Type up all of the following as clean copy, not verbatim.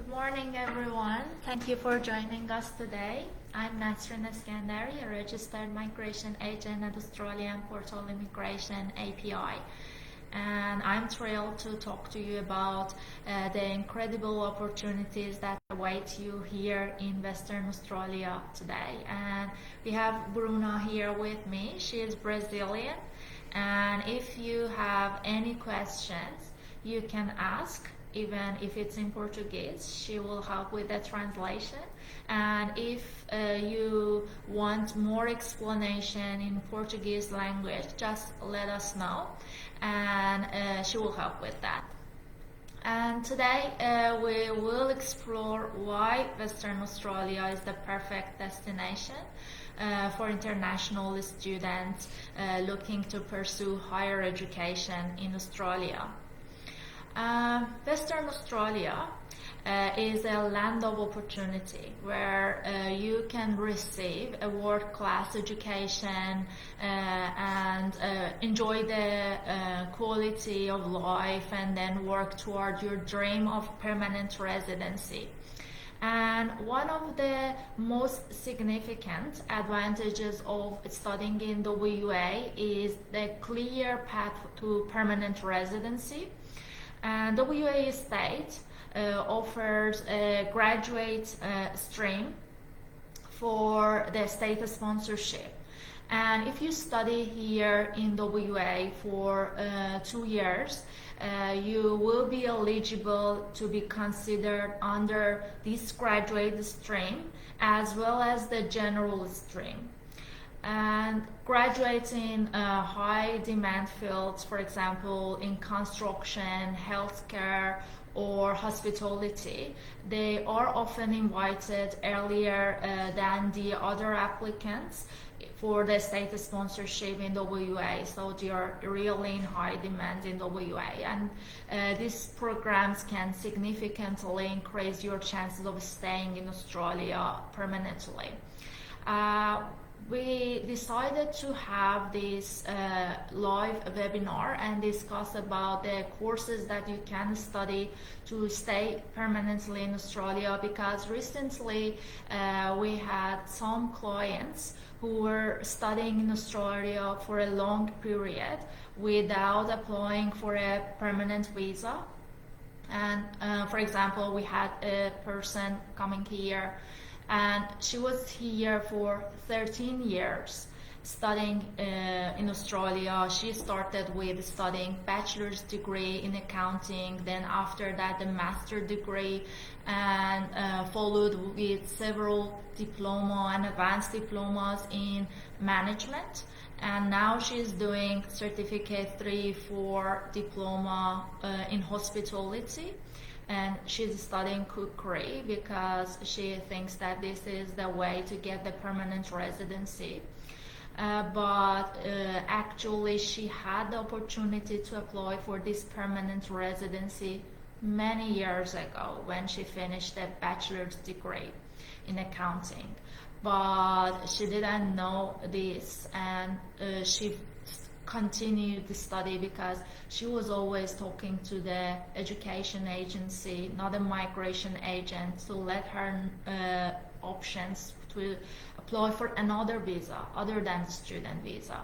morning, everyone. Thank you for joining us today. I'm Nasrin Eskandari, a registered migration agent at Australian Portal Immigration API. And I'm thrilled to talk to you about the incredible opportunities that await you here in Western Australia today. And we have Bruna here with me. She is Brazilian. And if you have any questions, you can ask. Even if it's in Portuguese, she will help with the translation. And if you want more explanation in Portuguese language, just let us know, and she will help with that. And today we will explore why Western Australia is the perfect destination for international students looking to pursue higher education in Australia. Western Australia is a land of opportunity where you can receive a world-class education and enjoy the quality of life and then work toward your dream of permanent residency. And one of the most significant advantages of studying in WA is the clear path to permanent residency. And WA State offers a graduate stream for the state sponsorship. And if you study here in WA for 2 years, you will be eligible to be considered under this graduate stream as well as the general stream. And graduates in high demand fields, for example, in construction, healthcare, or hospitality, they are often invited earlier than the other applicants for the state sponsorship in WA, so they are really in high demand in WA, and these programs can significantly increase your chances of staying in Australia permanently. We decided to have this live webinar and discuss about the courses that you can study to stay permanently in Australia, because recently we had some clients who were studying in Australia for a long period without applying for a permanent visa. And for example, we had a person coming here and she was here for 13 years studying in Australia. She started with studying bachelor's degree in accounting, then after that the master degree, and followed with several diploma and advanced diplomas in management. And now she's doing certificate 3-4 diploma in hospitality. And she's studying cookery because she thinks that this is the way to get the permanent residency. But actually she had the opportunity to apply for this permanent residency many years ago when she finished a bachelor's degree in accounting. But she didn't know this, and she continued the study because she was always talking to the education agency, not a migration agent, to let her options to apply for another visa other than student visa.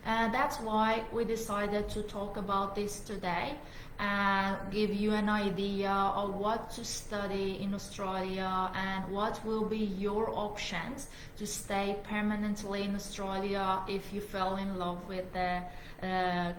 That's why we decided to talk about this today and give you an idea of what to study in Australia and what will be your options to stay permanently in Australia if you fell in love with the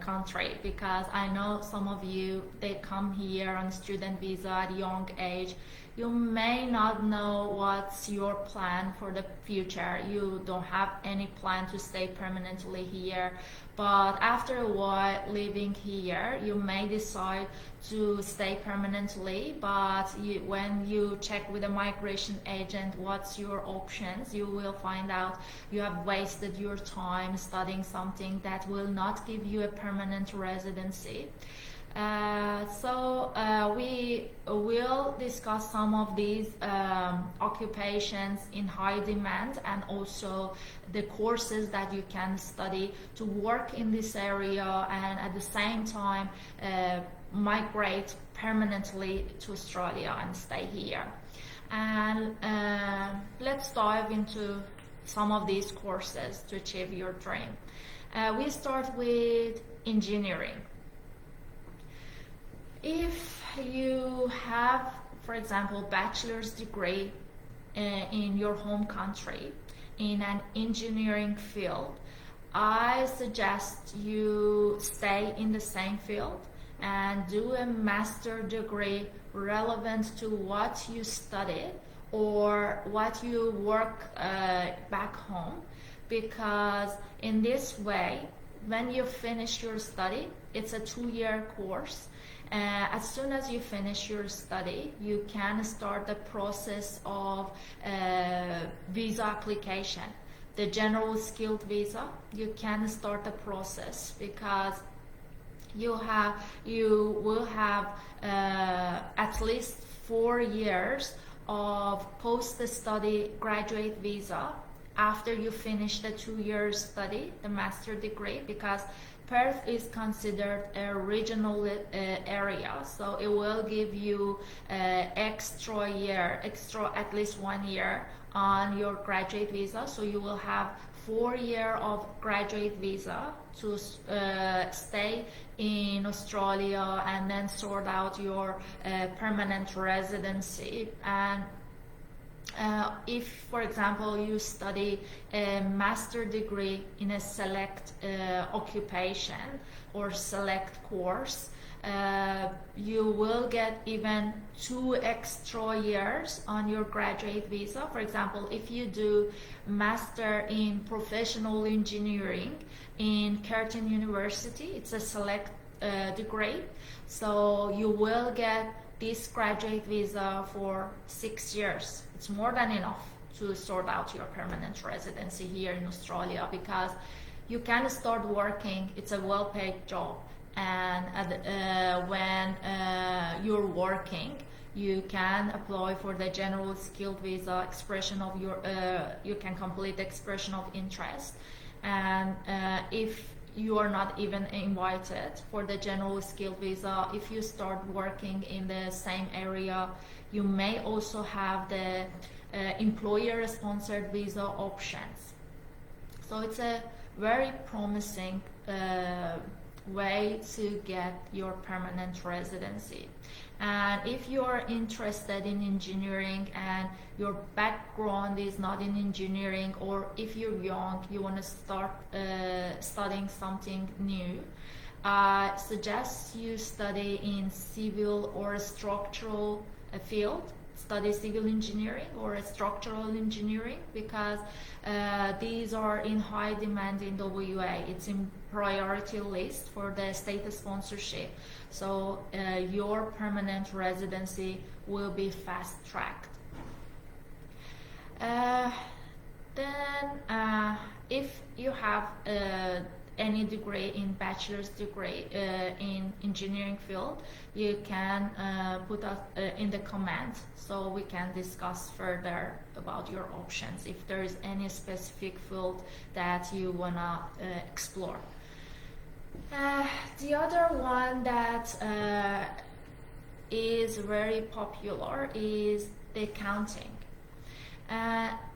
country. Because I know some of you, they come here on student visa at young age. You may not know what's your plan for the future. You don't have any plan to stay permanently here. But after a while living here, you may decide to stay permanently. But when you check with a migration agent what's your options, you will find out you have wasted your time studying something that will not give you a permanent residency. We will discuss some of these occupations in high demand, and also the courses that you can study to work in this area and at the same time migrate permanently to Australia and stay here. And let's dive into some of these courses to achieve your dream. We start with engineering. If you have, for example, bachelor's degree in your home country in an engineering field, I suggest you stay in the same field and do a master degree relevant to what you studied or what you work back home, because in this way, when you finish your study, it's a 2-year course. As soon as you finish your study, you can start the process of visa application. The general skilled visa, you can start the process because you will have at least 4 years of post-study graduate visa after you finish the 2-year study, the master degree, because Perth is considered a regional area, so it will give you extra at least 1 year on your graduate visa. So you will have 4 years of graduate visa to stay in Australia and then sort out your permanent residency. And if, for example, you study a master degree in a select occupation or select course, you will get even 2 extra years on your graduate visa. For example, if you do master in professional engineering in Curtin University, it's a select degree, so you will get this graduate visa for 6 years. It's more than enough to sort out your permanent residency here in Australia, because you can start working. It's a well-paid job, and when you're working, you can apply for the general skilled visa expression of your you can complete the expression of interest. And if you are not even invited for the general skilled visa, if you start working in the same area, you may also have the employer sponsored visa options. So it's a very promising way to get your permanent residency. And if you're interested in engineering and your background is not in engineering, or if you're young, you want to start studying something new, I suggest you study in civil or structural field. Study civil engineering or structural engineering, because these are in high demand in WA. It's in priority list for the state sponsorship, so your permanent residency will be fast-tracked. Then if you have any degree in bachelor's degree in engineering field, you can put us in the comment so we can discuss further about your options if there is any specific field that you wanna explore. The other one that is very popular is the accounting.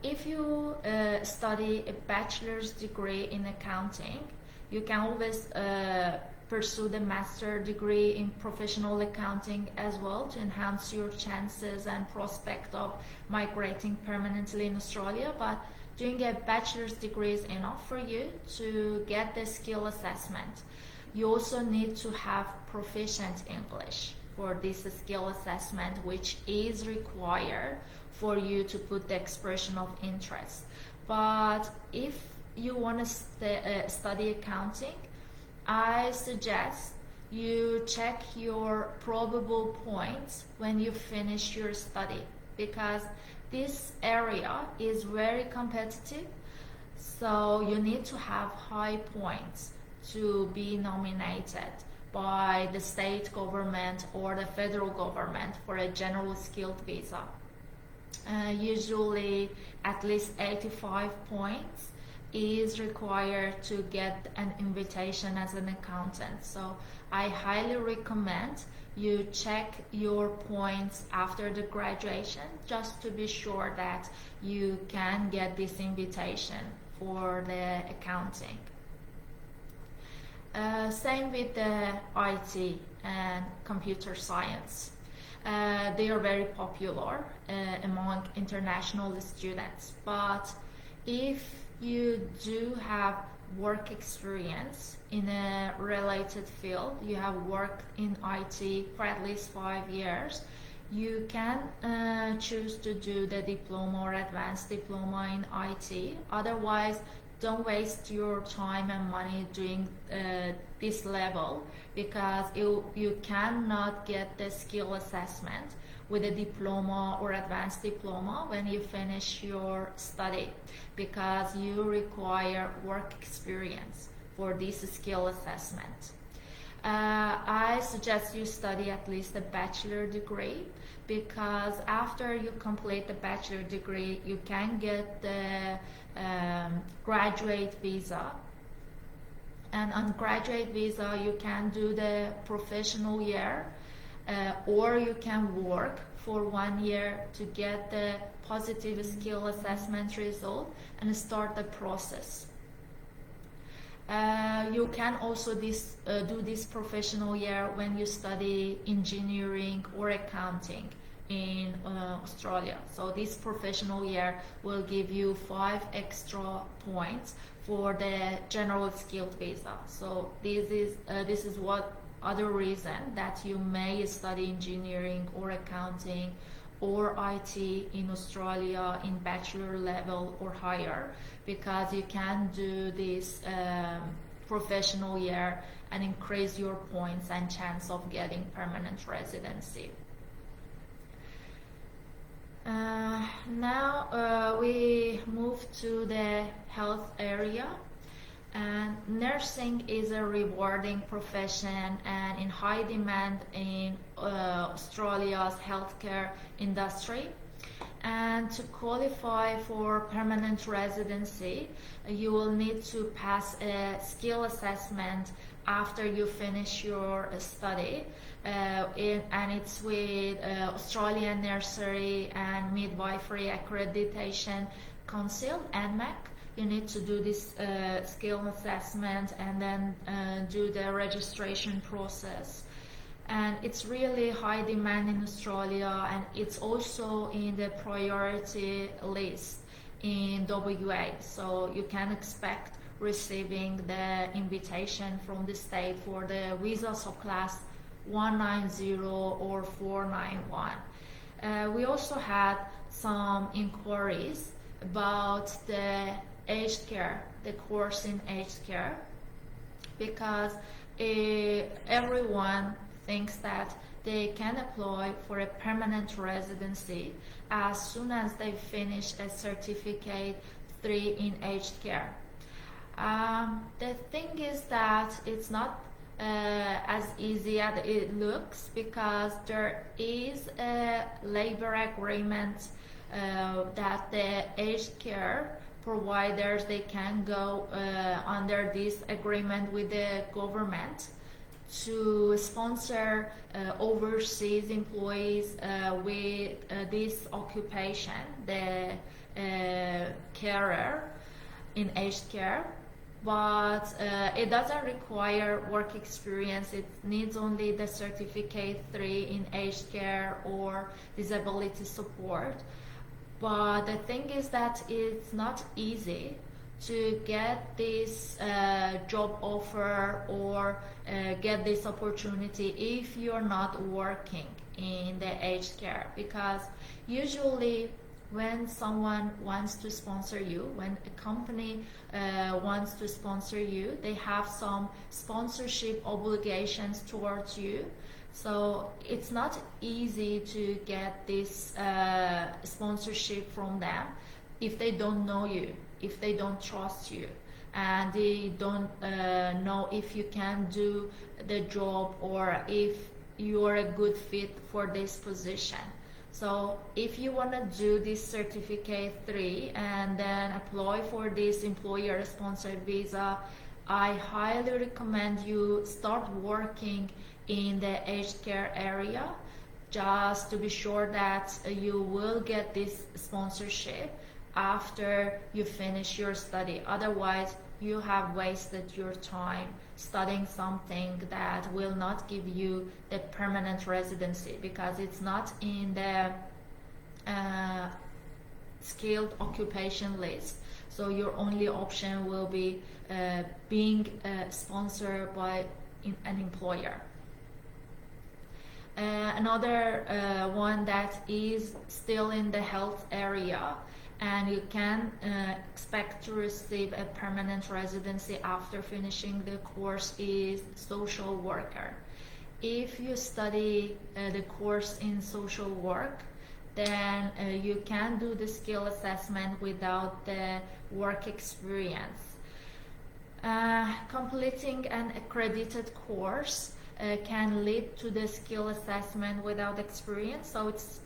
If you study a bachelor's degree in accounting, you can always pursue the master degree in professional accounting as well to enhance your chances and prospect of migrating permanently in Australia. But doing a bachelor's degree is enough for you to get the skill assessment. You also need to have proficient English for this skill assessment, which is required for you to put the expression of interest. But if you want to study accounting, I suggest you check your probable points when you finish your study, because this area is very competitive, so you need to have high points to be nominated. by the state government or the federal government for a general skilled visa. Usually at least 85 points is required to get an invitation as an accountant. So I highly recommend you check your points after the graduation just to be sure that you can get this invitation for the accounting. Same with the IT and computer science. They are very popular among international students, but if you do have work experience in a related field, you have worked in IT for at least 5 years, you can choose to do the diploma or advanced diploma in IT. Otherwise, don't waste your time and money doing this level, because you cannot get the skill assessment with a diploma or advanced diploma when you finish your study, because you require work experience for this skill assessment. I suggest you study at least a bachelor degree, because after you complete the bachelor degree, you can get the graduate visa. And on graduate visa, you can do the professional year, or you can work for 1 year to get the positive skill assessment result and start the process. You can also do this professional year when you study engineering or accounting in Australia. So this professional year will give you 5 extra points for the general skilled visa. So this is what other reason that you may study engineering or accounting or IT in Australia in bachelor level or higher, because you can do this professional year and increase your points and chance of getting permanent residency. Now we move to the health area. And nursing is a rewarding profession and in high demand in Australia's healthcare industry. And to qualify for permanent residency, you will need to pass a skill assessment after you finish your study. And it's with Australian Nursery and Midwifery Accreditation Council, ANMAC. You need to do this skill assessment and then do the registration process. And it's really high demand in Australia, and it's also in the priority list in WA. So you can expect receiving the invitation from the state for the visa subclass 190 or 491. We also had some inquiries about the aged care, the course in aged care, because everyone thinks that they can apply for a permanent residency as soon as they finish a certificate 3 in aged care. The thing is that it's not as easy as it looks, because there is a labor agreement that the aged care providers, they can go under this agreement with the government to sponsor overseas employees with this occupation, the carer in aged care. But it doesn't require work experience. It needs only the certificate 3 in aged care or disability support. But the thing is that it's not easy to get this job offer or get this opportunity if you're not working in the aged care, because usually when someone wants to sponsor you, when a company wants to sponsor you, they have some sponsorship obligations towards you. So it's not easy to get this sponsorship from them if they don't know you, if they don't trust you. and they don't know if you can do the job or if you're a good fit for this position. So if you want to do this certificate 3 and then apply for this employer sponsored visa, I highly recommend you start working in the aged care area, just to be sure that you will get this sponsorship after you finish your study. Otherwise, you have wasted your time studying something that will not give you the permanent residency, because it's not in the skilled occupation list. So your only option will be being sponsored by an employer. Another one that is still in the health area, and you can expect to receive a permanent residency after finishing the course, is social worker. If you study the course in social work, then you can do the skill assessment without the work experience. Completing an accredited course can lead to the skill assessment without experience. So it's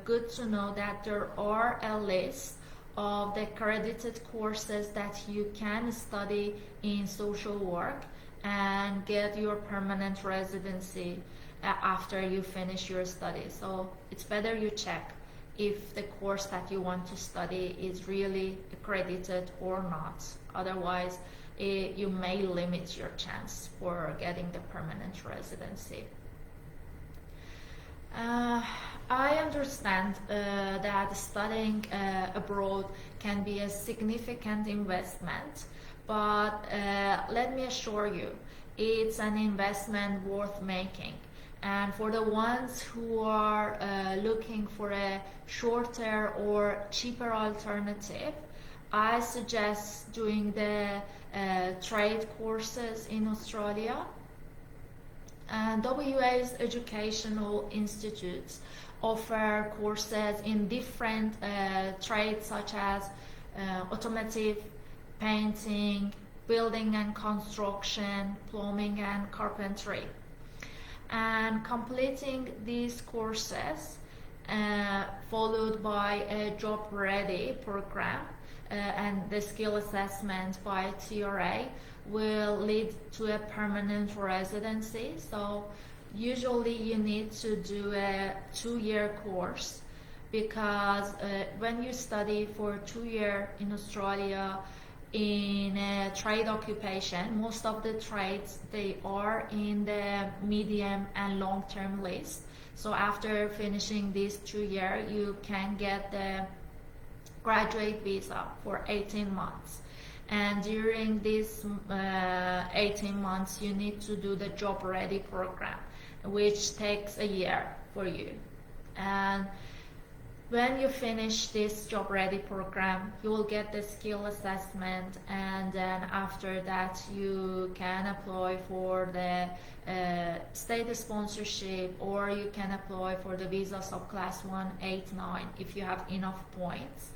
good to know that there are a list of the accredited courses that you can study in social work and get your permanent residency after you finish your study. So it's better you check if the course that you want to study is really accredited or not. Otherwise, you may limit your chance for getting the permanent residency. I understand that studying abroad can be a significant investment, but let me assure you, it's an investment worth making. And for the ones who are looking for a shorter or cheaper alternative, I suggest doing the trade courses in Australia. And WA's educational institutes offer courses in different trades such as automotive, painting, building and construction, plumbing and carpentry. And completing these courses followed by a job ready program and the skill assessment by TRA will lead to a permanent residency. So usually you need to do a 2-year course, because when you study for 2 years in Australia in a trade occupation, most of the trades, they are in the medium and long-term list. So after finishing these 2 years, you can get the graduate visa for 18 months. And during these 18 months, you need to do the job ready program, which takes a year for you. And when you finish this job ready program, you will get the skill assessment, and then after that you can apply for the state sponsorship, or you can apply for the visa subclass 189 if you have enough points.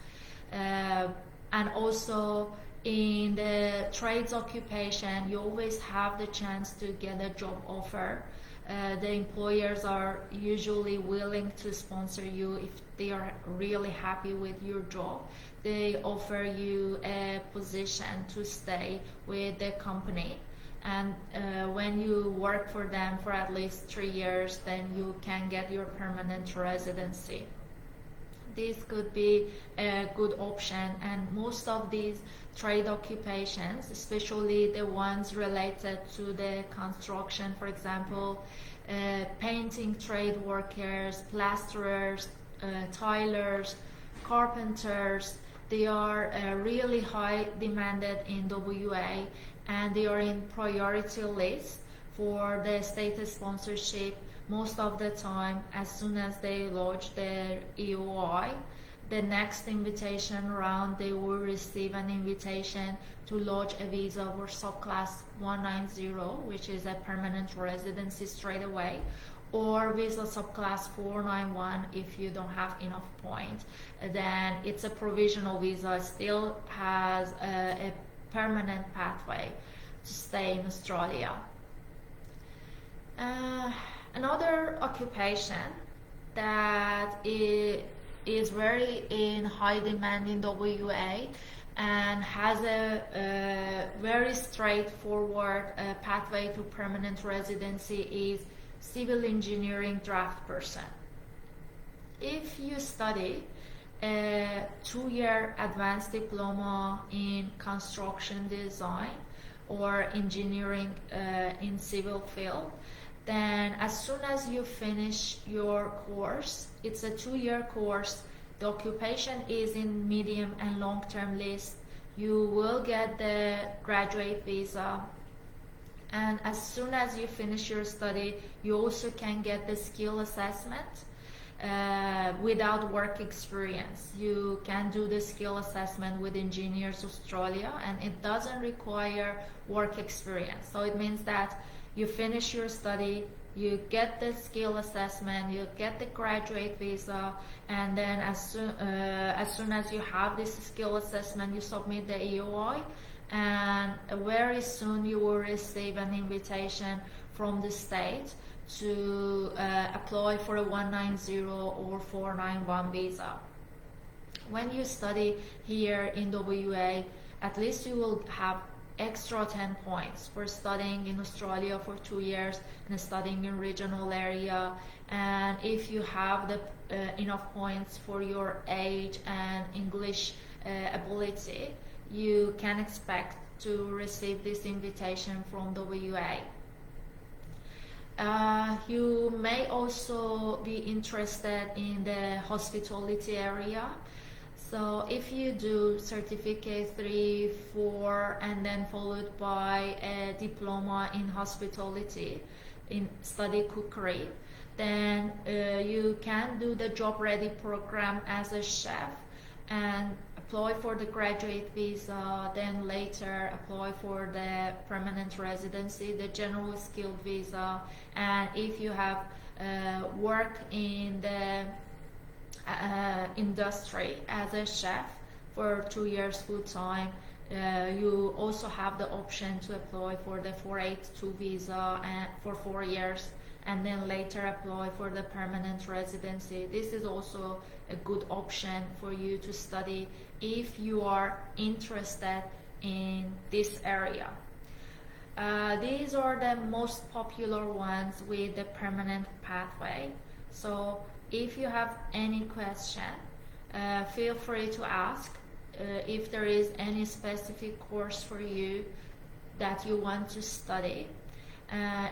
And also in the trades occupation, you always have the chance to get a job offer. The employers are usually willing to sponsor you if they are really happy with your job. They offer you a position to stay with the company, and when you work for them for at least 3 years, then you can get your permanent residency. This could be a good option, and most of these trade occupations, especially the ones related to the construction, for example, painting trade workers, plasterers, tilers, carpenters, they are really high demanded in WA, and they are in priority list for the state sponsorship. Most of the time, as soon as they launch their EOI, the next invitation round, they will receive an invitation to lodge a visa for subclass 190, which is a permanent residency straight away, or visa subclass 491 if you don't have enough points. Then it's a provisional visa, still has a permanent pathway to stay in Australia. Another occupation that is very in high demand in WA and has a very straightforward pathway to permanent residency is civil engineering draft person. If you study a 2-year advanced diploma in construction design or engineering in civil field, then as soon as you finish your course, it's a 2-year course, the occupation is in medium and long-term list, you will get the graduate visa, and as soon as you finish your study, you also can get the skill assessment without work experience. You can do the skill assessment with Engineers Australia, and it doesn't require work experience. So it means that you finish your study, you get the skill assessment, you get the graduate visa, and then as soon as you have this skill assessment, you submit the EOI, and very soon you will receive an invitation from the state to apply for a 190 or 491 visa. When you study here in WA, at least you will have extra 10 points for studying in Australia for 2 years and studying in regional area. And if you have the enough points for your age and English ability, you can expect to receive this invitation from WA. You may also be interested in the hospitality area. So if you do certificate 3, 4, and then followed by a diploma in hospitality, in study cookery, then you can do the job ready program as a chef and apply for the graduate visa, then later apply for the permanent residency, the general skilled visa, and if you have work in the industry as a chef for 2 years full time, you also have the option to apply for the 482 visa and for 4 years, and then later apply for the permanent residency. This is also a good option for you to study if you are interested in this area. These are the most popular ones with the permanent pathway. So if you have any question, feel free to ask. If there is any specific course for you that you want to study,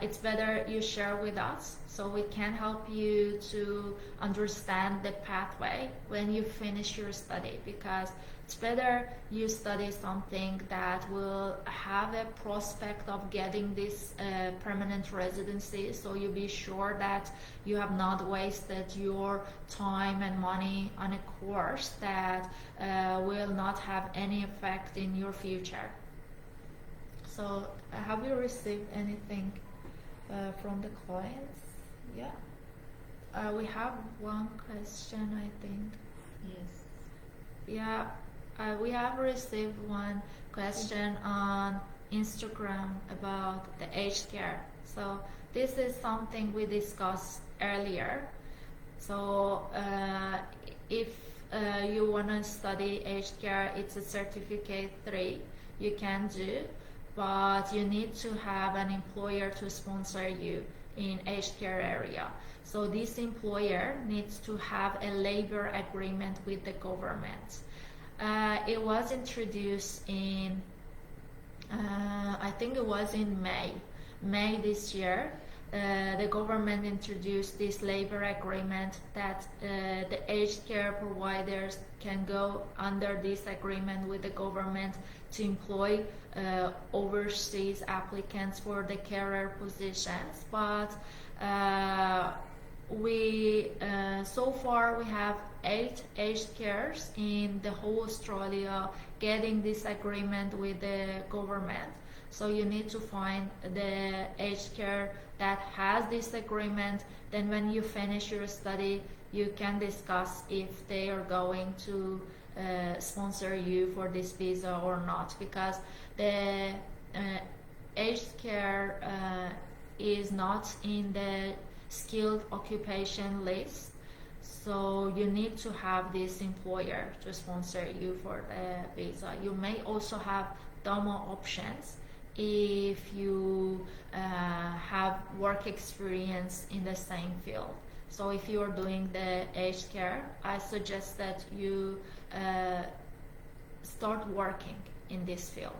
it's better you share with us so we can help you to understand the pathway when you finish your study, because it's better you study something that will have a prospect of getting this permanent residency, so you be sure that you have not wasted your time and money on a course that will not have any effect in your future. So have you received anything from the clients? Yeah. We have one question, I think. Yes. Yeah. We have received one question on Instagram about the aged care. So this is something we discussed earlier. So if you want to study aged care, it's a certificate 3 you can do, but you need to have an employer to sponsor you in aged care area. So this employer needs to have a labor agreement with the government. It was introduced in, I think it was in May this year. The government introduced this labor agreement that the aged care providers can go under this agreement with the government to employ overseas applicants for the carer positions. But so far we have 8 aged carers in the whole Australia getting this agreement with the government. So you need to find the aged care that has this agreement. Then when you finish your study, you can discuss if they are going to sponsor you for this visa or not, because the aged care is not in the skilled occupation list. So you need to have this employer to sponsor you for the visa. You may also have DOMO options if you have work experience in the same field. So if you are doing the aged care, I suggest that you start working in this field,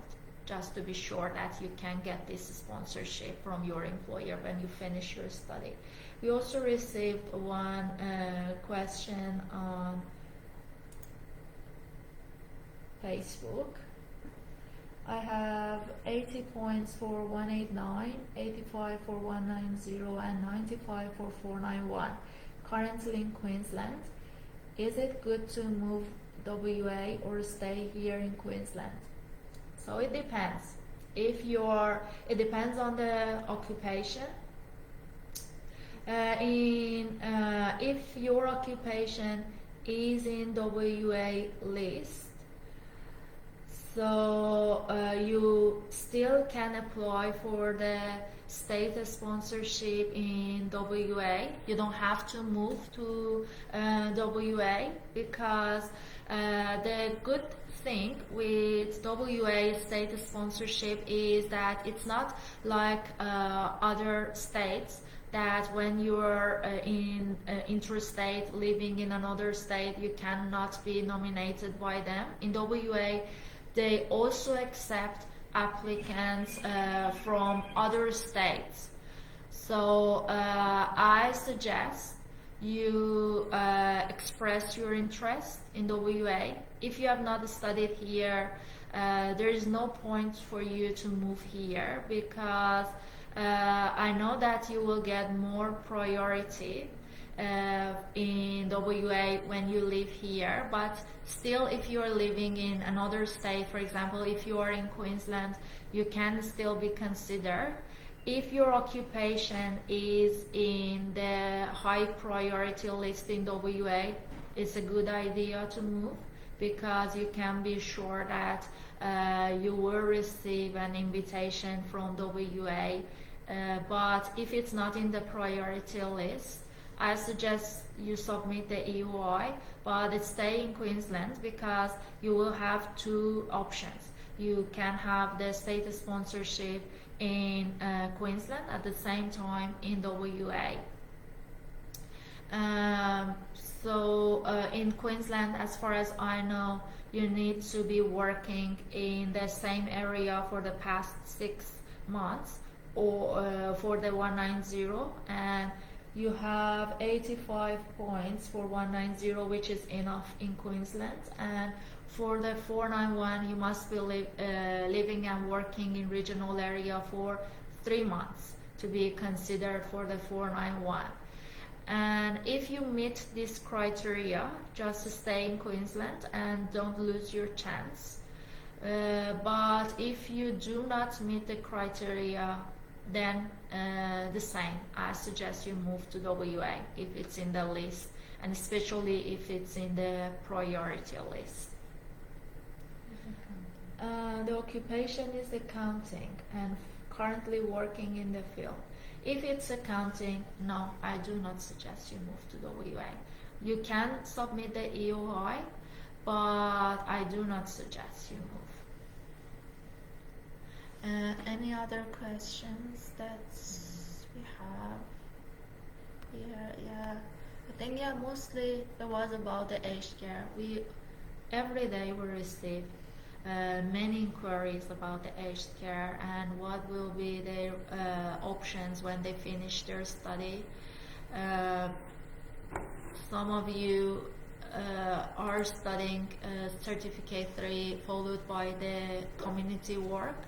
just to be sure that you can get this sponsorship from your employer when you finish your study. We also received one question on Facebook. I have 80 points for 189, 85 for 190, and 95 for 491. Currently in Queensland. Is it good to move WA or stay here in Queensland? So it depends. It depends on the occupation. If your occupation is in WA list, so you still can apply for the state sponsorship in WA. You don't have to move to WA, because the good thing with WA state sponsorship is that it's not like other states, that when you're in interstate, living in another state, you cannot be nominated by them. In WA, they also accept applicants from other states. So I suggest you express your interest in WA. If you have not studied here, there is no point for you to move here, because I know that you will get more priority in WA when you live here, but still, if you are living in another state, for example, if you are in Queensland, you can still be considered. If your occupation is in the high priority list in WA, it's a good idea to move, because you can be sure that you will receive an invitation from WA. But if it's not in the priority list, I suggest you submit the EOI, but stay in Queensland, because you will have two options. You can have the state sponsorship in Queensland at the same time in WA. In Queensland, as far as I know, you need to be working in the same area for the past 6 months, or for the 190, and you have 85 points for 190, which is enough in Queensland. And for the 491, you must be living and working in regional area for 3 months to be considered for the 491. And if you meet this criteria, just stay in Queensland and don't lose your chance. But if you do not meet the criteria, then the same. I suggest you move to WA if it's in the list, and especially if it's in the priority list. The occupation is accounting and currently working in the field. If it's accounting, no, I do not suggest you move to WA. You can submit the EOI, but I do not suggest you move. Any other questions that we have here? Yeah, I think mostly it was about the aged care. Every day we receive many inquiries about the aged care and what will be their options when they finish their study. Some of you are studying Certificate 3 followed by the community work,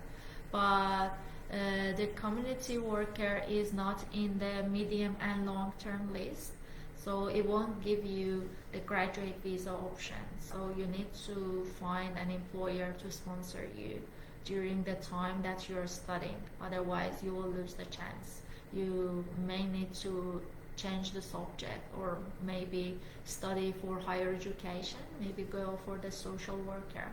but the community worker is not in the medium and long-term list, so it won't give you the graduate visa option. So you need to find an employer to sponsor you during the time that you're studying, otherwise you will lose the chance. You may need to change the subject, or maybe study for higher education, maybe go for the social worker.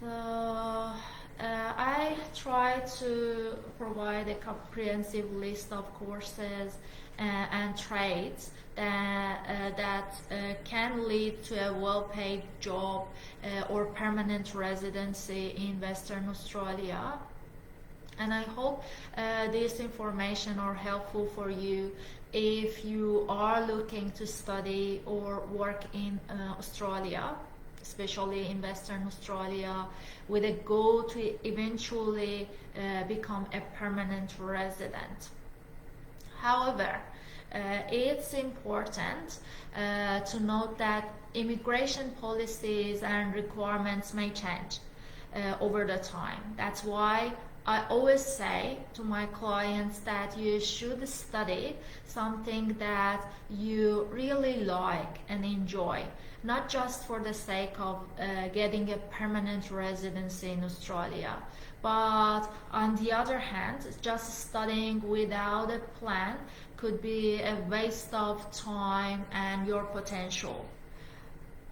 So I try to provide a comprehensive list of courses and trades that can lead to a well-paid job or permanent residency in Western Australia. And I hope this information are helpful for you if you are looking to study or work in Australia, especially in Western Australia, with a goal to eventually become a permanent resident. However, it's important to note that immigration policies and requirements may change over the time. That's why I always say to my clients that you should study something that you really like and enjoy, not just for the sake of getting a permanent residency in Australia, but on the other hand, just studying without a plan could be a waste of time and your potential.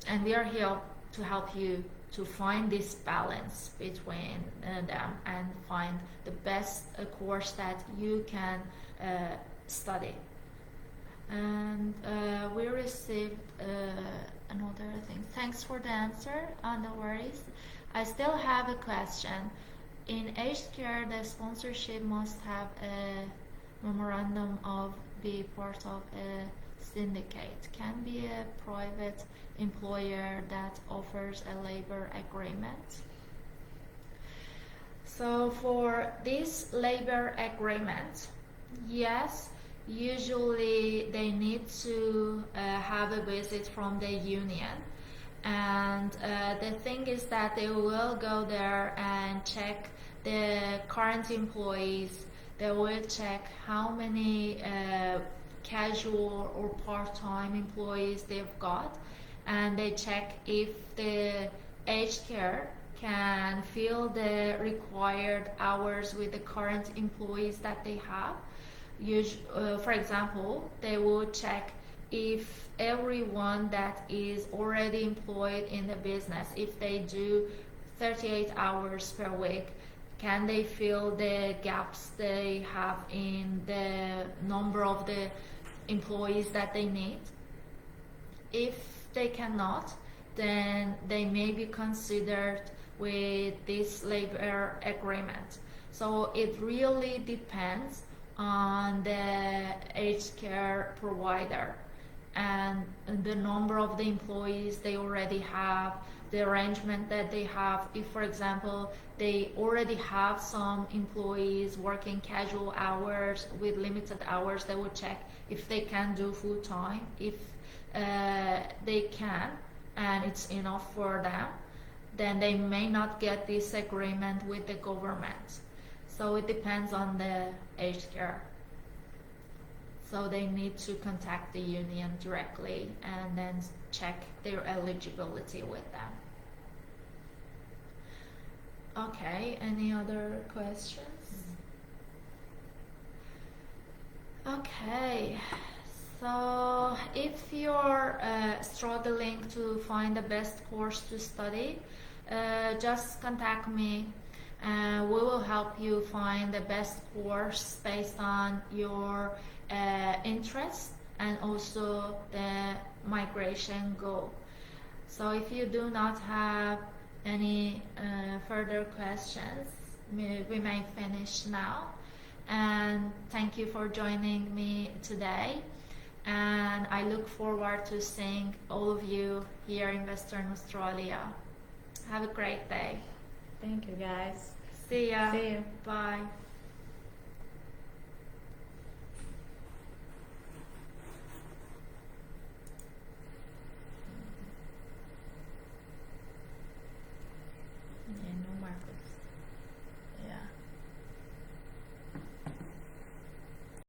And we are here to help you to find this balance between them and find the best course that you can study. And we received another thing. Thanks for the answer. No worries. I still have a question. In aged care, the sponsorship must have a memorandum of be part of a syndicate. Can be a private employer that offers a labor agreement. So for this labor agreement, yes, usually they need to have a visit from the union, and the thing is that they will go there and check the current employees. They will check how many casual or part-time employees they've got, and they check if the aged care can fill the required hours with the current employees that they have. For example, they will check if everyone that is already employed in the business, if they do 38 hours per week, can they fill the gaps they have in the number of the employees that they need? If they cannot, then they may be considered with this labor agreement. So it really depends on the aged care provider and the number of the employees they already have, the arrangement that they have. If, for example, they already have some employees working casual hours with limited hours, they will check if they can do full time. If they can and it's enough for them, then they may not get this agreement with the government. So it depends on the aged care. So they need to contact the union directly and then check their eligibility with them. Okay, any other questions? Okay, so if you're struggling to find the best course to study, just contact me. We will help you find the best course based on your interest and also the migration goal. So if you do not have any further questions, we may finish now. And thank you for joining me today. And I look forward to seeing all of you here in Western Australia. Have a great day. Thank you, guys. See ya. See you. Bye.